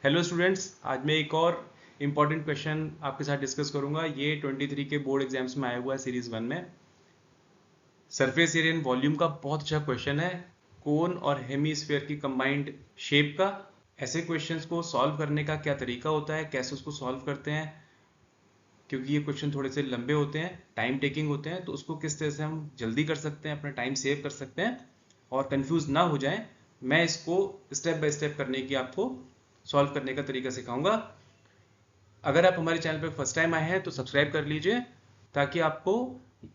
Hello students, आज मैं एक और इम्पॉर्टेंट क्वेश्चन आपके साथ डिस्कस करूंगा। ये 23 के बोर्ड एग्जाम्स में आया हुआ है सीरीज 1 में। सरफेस एरिया एंड वॉल्यूम का बहुत अच्छा क्वेश्चन है, कोन और हेमीस्फीयर की कंबाइंड शेप का। ऐसे क्वेश्चंस को सॉल्व करने का क्या तरीका होता है, कैसे उसको सॉल्व करते हैं, क्योंकि ये क्वेश्चन थोड़े से लंबे होते हैं, टाइम टेकिंग होते हैं, तो उसको किस तरह से हम जल्दी कर सकते हैं, अपना टाइम सेव कर सकते हैं और कंफ्यूज ना हो जाएं, मैं इसको स्टेप बाय स्टेप करने की आपको सॉल्व करने का तरीका सिखाऊंगा। अगर आप हमारे चैनल पर फर्स्ट टाइम आए हैं तो सब्सक्राइब कर लीजिए, ताकि आपको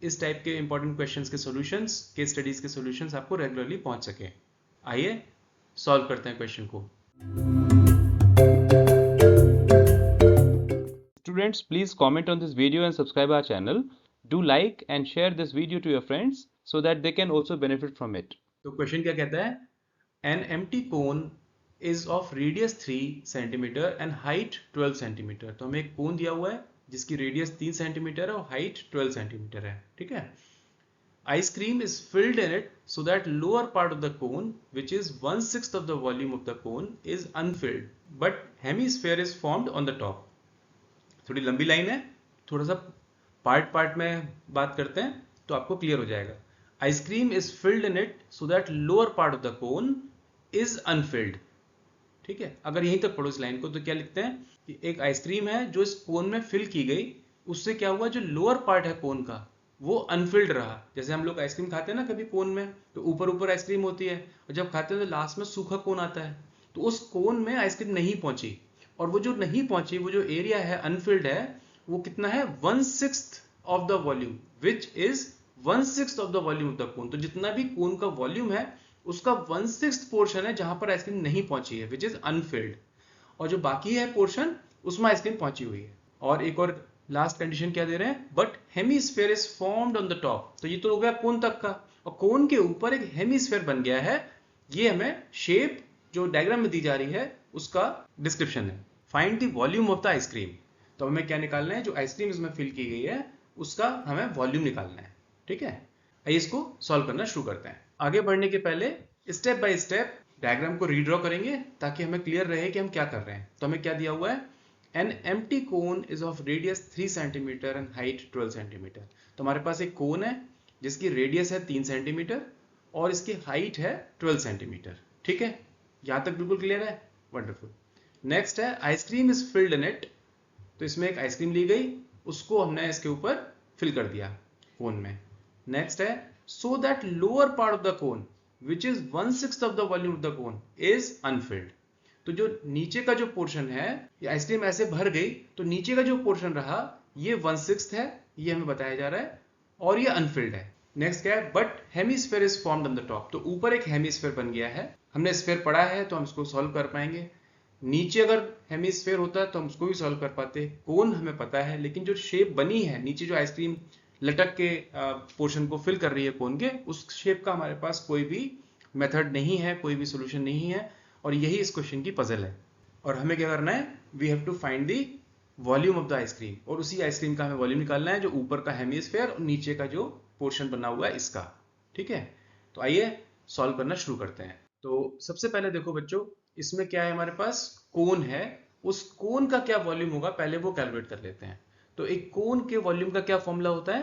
इस टाइप के इंपॉर्टेंट क्वेश्चंस के सॉल्यूशंस, केस स्टडीज के सॉल्यूशंस आपको रेगुलरली पहुंच सके। आइए सॉल्व करते हैं क्वेश्चन को। Students, please comment on this video and subscribe our channel. Do like and share this video to your friends so that they can also benefit from it. तो question क्या कहता है? An empty cone is of radius 3 cm and height 12 cm. तो हमें एक कोन दिया हुआ है जिसकी रेडियस 3 सेंटीमीटर है और हाइट 12 सेंटीमीटर है, ठीक है। Ice cream is filled in it so that lower part of the cone, which is 1/6 of the volume of the cone, is unfilled, but hemisphere is formed on the top. थोड़ी लंबी line है, थोड़ा सा part में बात करते हैं तो आपको क्लियर हो जाएगा। Ice cream is filled in it so that lower part of the cone is Anfield, ठीक है। अगर यहीं तक पढ़ो इस लाइन को तो क्या लिखते हैं कि एक आइसक्रीम है जो इस कोन में फिल की गई, उससे क्या हुआ, जो लोअर पार्ट है कोन का वो अनफिल्ड रहा। जैसे हम लोग आइसक्रीम खाते हैं ना कभी कोन में, तो ऊपर आइसक्रीम होती है और जब खाते हैं तो लास्ट में सूखा कोन आता है, तो उस कोन में आइसक्रीम नहीं पहुंची, और वो जो नहीं पहुंची, वो जो एरिया है अनफिल्ड है, वो कितना है, 1/6 of the volume, which is 1/6 of the volume of the कोन। तो जितना भी कोन का वॉल्यूम है उसका 1/6 पोर्शन है जहां पर आइसक्रीम नहीं पहुंची है, विच इज अनफिल्ड, और जो बाकी है पोर्शन उसमें आइसक्रीम पहुंची हुई है। और एक और लास्ट कंडीशन क्या दे रहे हैं, but hemisphere is formed on the top. तो ये तो हो गया कोन तक का, और कोन के ऊपर एक हेमीस्फीयर बन गया है। ये हमें शेप जो डायग्राम में दी जा रही है उसका डिस्क्रिप्शन है। Find the volume of the ice cream. तो हमें क्या निकालना है, जो आइसक्रीम इसमें फिल की गई है उसका हमें वॉल्यूम निकालना है, ठीक है। आइए इसको सॉल्व करना शुरू करते हैं। आगे बढ़ने के पहले स्टेप बाय स्टेप डायग्राम को रीड्रॉ करेंगे ताकि हमें क्लियर रहे कि हम क्या कर रहे हैं। तो हमें क्या दिया हुआ है, an empty cone is of radius 3 centimetre and height 12 centimetre. तो हमारे पास एक कोन है जिसकी रेडियस है 3 सेंटीमीटर और इसकी हाइट है 12 सेंटीमीटर, ठीक है। यहां तक बिल्कुल क्लियर है, वंडरफुल। नेक्स्ट है ice cream is filled in it. तो इसमें एक आइसक्रीम ली गई, उसको हमने इसके ऊपर फिल कर दिया कोन में। नेक्स्ट है so that lower part of the cone which is 1/6 of the volume of the cone is Anfield. तो जो नीचे का जो पोर्शन है, ये आइसक्रीम ऐसे भर गई तो नीचे का जो पोर्शन रहा ये 1/6 है, ये हमें बताया जा रहा है, और ये अनफिल्ड है। नेक्स्ट क्या है, but hemisphere is formed on the top. तो ऊपर एक हेमीस्फीयर बन गया है, हमने स्फीयर पढ़ा है तो हम इसको सॉल्व कर पाएंगे। नीचे अगर हेमीस्फीयर होता तो हम उसको भी सॉल्व कर पाते। कोन हमें पता है, लेकिन जो शेप बनी है नीचे, जो आइसक्रीम लटक के पोर्शन को फिल कर रही है कोन के, उस शेप का हमारे पास कोई भी मेथड नहीं है, कोई भी सोल्यूशन नहीं है, और यही इस क्वेश्चन की पजल है। और हमें क्या करना है, we have to find the volume of the ice cream, और उसी आइसक्रीम का हमें वॉल्यूम निकालना है, जो ऊपर का हेमीस्फीयर और नीचे का जो पोर्शन बना हुआ है इसका, ठीक है। तो आइए सॉल्व करना शुरू करते हैं। तो सबसे पहले देखो बच्चों, इसमें क्या है, हमारे पास कोन है, उस कोन का क्या वॉल्यूम होगा पहले वो कैलकुलेट कर लेते हैं। तो एक कोन के वॉल्यूम का क्या फॉर्मूला होता है,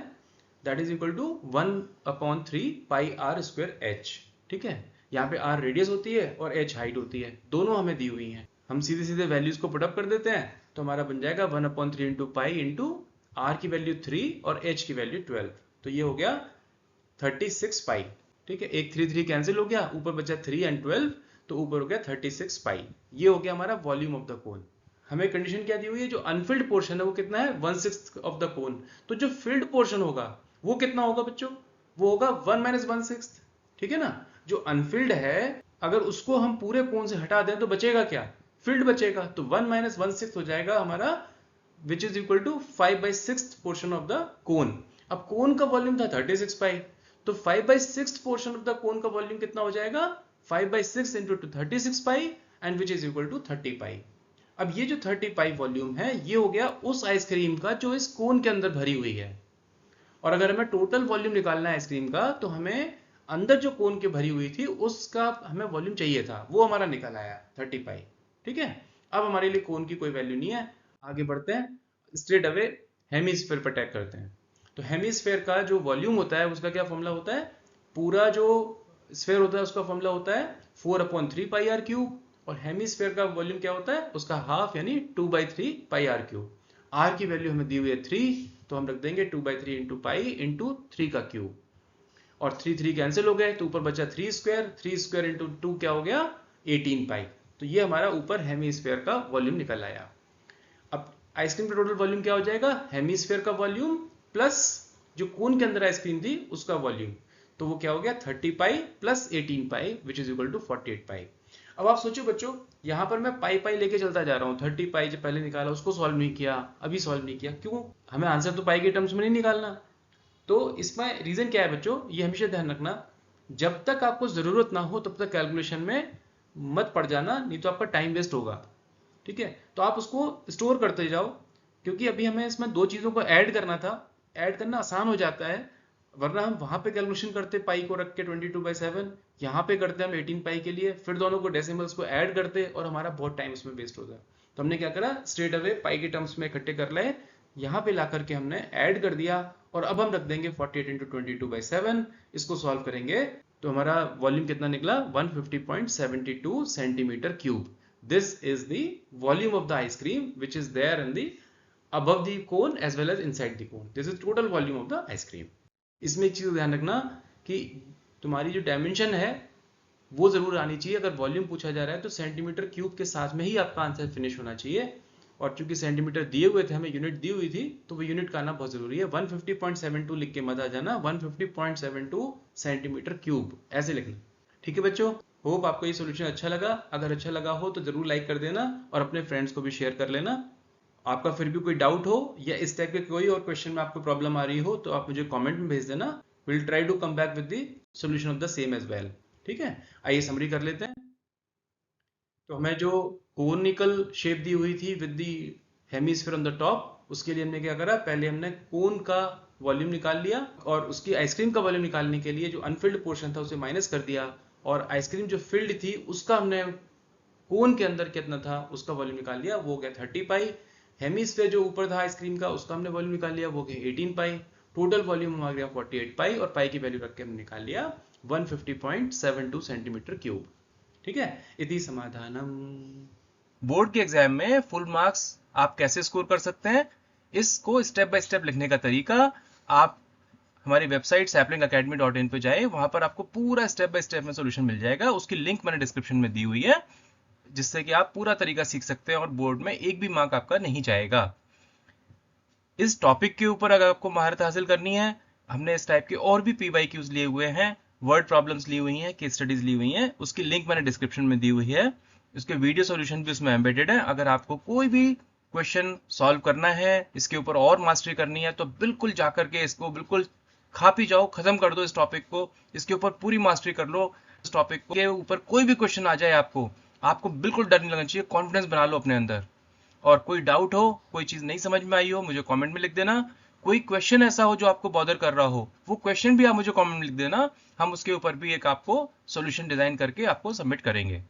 that is equal to 1/3 pi r square h, ठीक है। यहाँ पे आर रेडियस होती है और एच हाइट होती है, दोनों हमें दी हुई हैं। हम सीधे सीधे वैल्यूज को पुटअप कर देते हैं, तो हमारा बन जाएगा 1/3 इंटू पाई इंटू आर की वैल्यू 3 और एच की वैल्यू 12। तो ये हो गया 36 पाई, ठीक है। एक 3 कैंसिल हो गया, ऊपर बचा 3 एंड 12, तो ऊपर हो गया 36 पाई। ये हो गया हमारा वॉल्यूम ऑफ द कोन। हमें कंडीशन क्या दी हुई है, जो अनफिल्ड पोर्शन है वो कितना है, 1/6 ऑफ द कोन। तो जो फिल्ड पोर्शन होगा वो कितना होगा बच्चों, वो होगा 1 - 1/6, ठीक है ना। जो अनफिल्ड है अगर उसको हम पूरे कोन से हटा दें तो बचेगा क्या, फिल्ड बचेगा। तो 1 - 1/6 हो जाएगा हमारा, which is equal to 5/6 portion of the cone. अब कोन का वॉल्यूम था 36 पाई, तो 5/6 पोर्शन ऑफ द कोन का वॉल्यूम कितना हो जाएगा, 5/6 into 36 pi, and which is equal to 30 pi. अब ये जो 30 पाई वॉल्यूम है ये हो गया उस आइसक्रीम का जो इस कोन के अंदर भरी हुई है। और अगर हमें टोटल वॉल्यूम निकालना है आइसक्रीम का, तो हमें अंदर जो कोन के भरी हुई थी उसका हमें वॉल्यूम चाहिए था, वो हमारा निकल आया 30 पाई, ठीक है। अब हमारे लिए कोन की कोई वैल्यू नहीं है, आगे बढ़ते हैं, स्ट्रेट अवे हेमिस्फेयर पर अटैक करते हैं। तो हेमिस्फेयर का जो वॉल्यूम होता है उसका क्या फॉर्मूला होता है, पूरा जो स्फेयर होता है उसका फॉर्मूला होता है 4/3 पाई आर क्यूब, और हेमिस्फेयर का वॉल्यूम क्या होता है, उसका हाफ यानी 2/3 पाई आर क्यूब। आर की वैल्यू हमें दी हुई है 3, तो हम रख देंगे 2/3 इंटू पाई इंटू 3 का क्यूब, और 3 कैंसिल हो गए तो ऊपर बचा 3 स्क्वायर इंटू 2 क्या हो गया 18 पाई। तो ये हमारा ऊपर हेमिस्फेयर का वॉल्यूम निकल आया। अब आइसक्रीम का टोटल वॉल्यूम क्या हो जाएगा, हेमिस्फेयर का वॉल्यूम प्लस जो कोन के अंदर आइसक्रीम थी उसका वॉल्यूम, तो वो क्या हो गया 30 pi plus 18 pi which is equal to 48 pi. अब आप सोचो बच्चों, यहां पर मैं पाई पाई लेके चलता जा रहा हूं, 30 पाई जो पहले निकाला उसको सॉल्व नहीं किया, अभी सॉल्व नहीं किया, क्यों, हमें आंसर तो पाई के टर्म्स में नहीं निकालना। तो इसमें रीजन क्या है बच्चों, ये हमेशा ध्यान रखना, जब तक आपको जरूरत ना हो तब तक कैलकुलेशन में मत पड़ जाना, नहीं तो आपका टाइम वेस्ट होगा, ठीक है। तो आप उसको स्टोर करते जाओ, क्योंकि अभी हमें इसमें दो चीजों को ऐड करना था, ऐड करना आसान हो जाता है, वरना हम वहां पे कैलकुलेशन करते पाई को रख के 22/7, यहाँ पे करते हम 18 पाई के लिए, फिर दोनों को डेसिमल्स को ऐड करते और हमारा बहुत टाइम उसमें वेस्ट होता है। तो हमने क्या करा, स्ट्रेट अवे पाई के टर्म्स में इकट्ठे कर लाए, यहाँ पे ला करके हमने ऐड कर दिया, और अब हम रख देंगे 48 इंटू 22/7, इसको सॉल्व करेंगे तो हमारा वॉल्यूम कितना निकला 150.72 centimetre cube. This is the volume of the ice cream which is there in the above the cone as well as inside the cone. This is total volume of the ice cream. इसमें एक चीज ध्यान रखना कि तुम्हारी जो dimension है वो जरूर आनी चाहिए, अगर वॉल्यूम पूछा जा रहा है तो सेंटीमीटर क्यूब के साथ में ही आपका आंसर फिनिश होना चाहिए, और चूंकि सेंटीमीटर दिए हुए थे, हमें यूनिट दी हुई थी, तो वो यूनिट का आना बहुत जरूरी है। 150.72 लिख के मत आ जाना, 150.72 सेंटीमीटर क्यूब ऐसे लिखना, ठीक है बच्चों। होप आपको ये सोल्यूशन अच्छा लगा, अगर अच्छा लगा हो तो जरूर लाइक कर देना और अपने फ्रेंड्स को भी शेयर कर लेना। आपका फिर भी कोई डाउट हो या इस टाइप के कोई और क्वेश्चन में आपको प्रॉब्लम आ रही हो तो आप मुझे कमेंट में भेज देना, will try to come back with the solution of the same as well, ठीक है। आइए समरी कर लेते हैं। तो हमें जो कोनिकल शेप दी हुई थी with the hemisphere on the top, उसके लिए हमने क्या करा, पहले हमने कोन का वॉल्यूम निकाल लिया, और उसकी आइसक्रीम का वॉल्यूम निकालने के लिए जो अनफिल्ड पोर्शन था उसे माइनस कर दिया, और आइसक्रीम जो फिल्ड थी उसका हमने कोन के अंदर कितना था उसका वॉल्यूम निकाल लिया, वो हो गया 30 पाई। हेमिस्फीयर जो ऊपर था आइसक्रीम का उसका हमने वॉल्यूम निकाल लिया, वो हो गया 18 पाई। टोटल वॉल्यूम आ गया 48 पाई, और पाई की वैल्यू रख के हमने निकाल लिया 150.72 सेंटीमीटर क्यूब, ठीक है। इति समाधानम। बोर्ड के एग्जाम में फुल मार्क्स आप कैसे स्कोर कर सकते हैं, इसको स्टेप बाय स्टेप लिखने का तरीका आप हमारी वेबसाइट saplingacademy.in पे जाए, वहां पर आपको पूरा स्टेप बाय स्टेप में सॉल्यूशन मिल जाएगा, उसकी लिंक मैंने डिस्क्रिप्शन में दी हुई है, जिससे कि आप पूरा तरीका सीख सकते हैं और बोर्ड में एक भी मार्क आपका नहीं जाएगा। इस टॉपिक के ऊपर अगर आपको महारत हासिल करनी है, हमने इस टाइप के और भी PYQs लिए हुए हैं, वर्ड प्रॉब्लम्स ली हुई हैं, केस स्टडीज ली हुई हैं, उसकी लिंक मैंने डिस्क्रिप्शन में दी हुई है, उसके वीडियो सॉल्यूशन भी उसमें एम्बेडेड है। अगर आपको कोई भी क्वेश्चन सॉल्व करना है, इसके ऊपर और मास्टरी करनी है, तो बिल्कुल जाकर के इसको बिल्कुल खा पी जाओ, खत्म कर दो इस टॉपिक को, इसके ऊपर पूरी मास्टरी कर लो। इस टॉपिक के ऊपर कोई भी क्वेश्चन आ जाए आपको बिल्कुल डर नहीं लगना चाहिए, कॉन्फिडेंस बना लो अपने अंदर। और कोई डाउट हो, कोई चीज नहीं समझ में आई हो, मुझे कमेंट में लिख देना। कोई क्वेश्चन ऐसा हो जो आपको बॉदर कर रहा हो, वो क्वेश्चन भी आप मुझे कमेंट में लिख देना, हम उसके ऊपर भी एक आपको सॉल्यूशन डिजाइन करके आपको सबमिट करेंगे,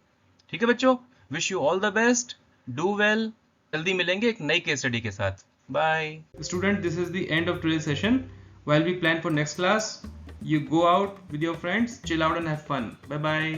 ठीक है बच्चों। Wish you all the best, do well, जल्दी मिलेंगे एक नई केस स्टडी के साथ। Bye student, this is the end of today's session. While we plan for next class, you go out with your friends, chill out and have fun. Bye bye.